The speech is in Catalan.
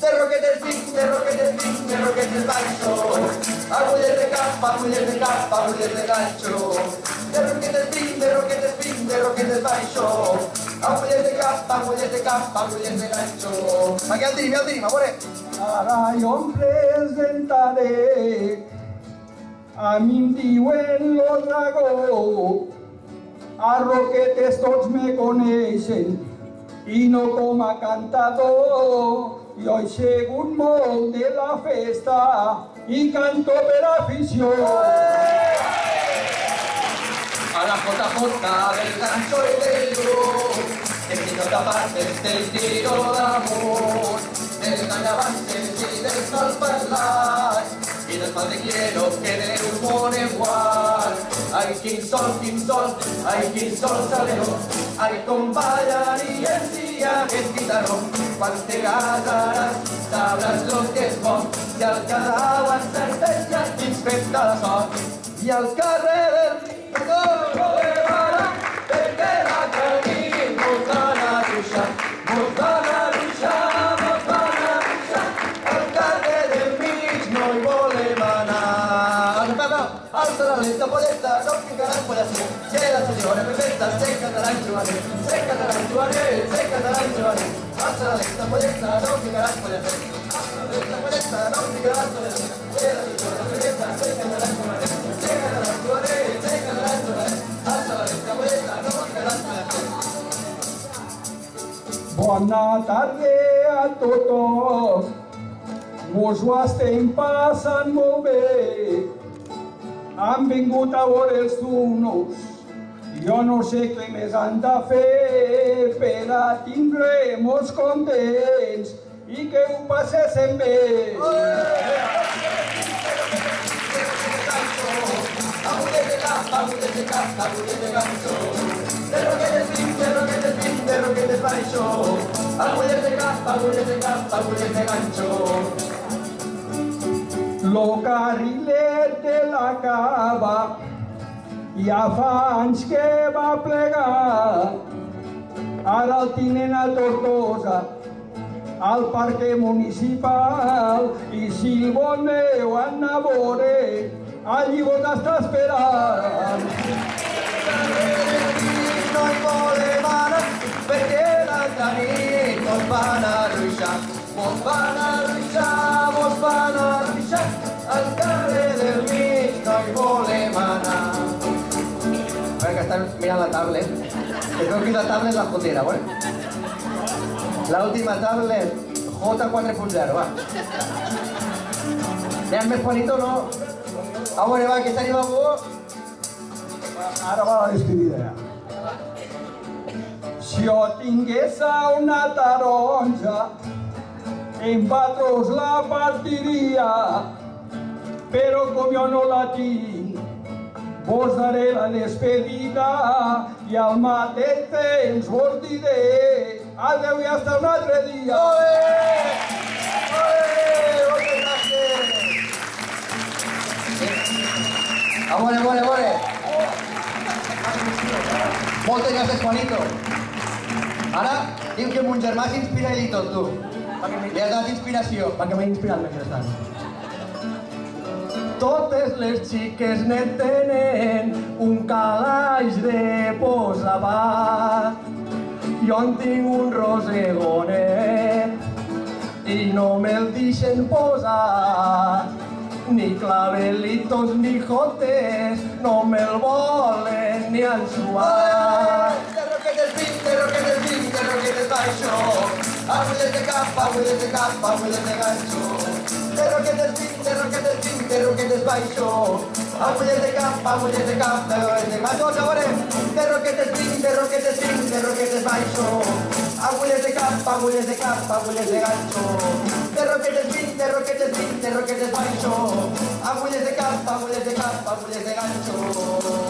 de roquetes vinc, de roquetes vinc, de roquetes baixo. Agulles de capa, agulles de capa, agulles de ganxo. De roquetes vinc, de roquetes vinc, de roquetes baixo. Agulles de capa, agulles de capa, agulles de ganxo. Aquí el tenim, a veure. Ara jo em presentaré, a mi em diuen lo dragó, a roquetes tots me coneixen, i no com a cantador. Jo he sigut molt de la festa i canto per afició. A la JJ del ganxo y del grup, que si no t'apartes del tiro d'amor, del gallavantes y del mal parlat, y del mal de quiero que del humor igual. Ay, quin sol, salero, ay, com ballaria el dia que es guitarró. Quan te casaràs, sabràs lo que és bo, i al casau encertes i al quins festa la sort. I al carrer del no volevarà, perquè la camí mos van a ruixar, mos van a ruixar, mos van a ruixar. Al carrer del mig no hi volem anar. Alça la lenta polleta, no picaràs pollacer, que la senyora perfecta se cantarà en joaner, se cantarà en joaner, se cantarà en joaner. Alça la lenta polleta, no picaràs pollacer, alça la lenta polleta, no picaràs pollacer, que la senyora perfecta se cantarà en joaner, se cantarà en joaner, se cantarà en joaner. Alça la lenta polleta, no picaràs pollacer. Bona tarda a tothom, vos ho estem passant molt bé. Han vingut a veure els tunos, jo no sé què més han de fer per a tindre-mos contents i que ho passéssim bé. Agulles de capa, agulles de capa, agulles de ganxo. De roquetes vinc, de roquetes vinc, de roquetes baixo. Agulles de capa, agulles de capa, agulles de ganxo. Lo carrilet de la cava ja fa anys que va plegar. Ara el tenen a Tortosa, al parc municipal, i si el voleu anar a veure, allí vos està esperant. No hi volem anar, perquè l'altra nit mos van a ruixar, mos van a ruixar, mos van a ruixar. Al carrer del mig no hi volem anar. A veure que estan mirant la tablet. Es veu que la tablet la jotera, ¿vale? La última tablet J4.0, va. ¿Ya es més bonito o no? A veure, va, que s'anima algú. Ara va la despedida ja. Si jo tingués una taronja, en vatros la partiria, però com jo no la tinc, vos daré la despedida i al mateix temps vos diré adeu i hasta un altre dia. Olé! Olé! Moltes gràcies! A veure. Moltes gràcies, Juanito. Ara, diu que mon germà s'inspira ell i tot, tu. Li has dat inspiració. Perquè m'he inspirat mentrestant. Totes les xiques net tenen un calaix de posabat. Jo en tinc un rosegonet i no me'l deixen posar. Ni clavelitos ni jotes no me'l volen ni ensuar. De roquetes vinc, de roquetes vinc, de roquetes baixo. Agulles de capa, agulles de capa, agulles de ganxo. De roquetes vinc, de roquetes vinc, de roquetes baixo. Agulles de capa, agulles de capa, agulles de ganxo. A veure, de roquetes vinc, de roquetes vinc, de roquetes baixo. Agulles de capa, agulles de capa, agulles de ganxo. De roquetes vinc, de roquetes vinc, de roquetes baixo. Agulles de capa, agulles de capa, agulles de ganxo.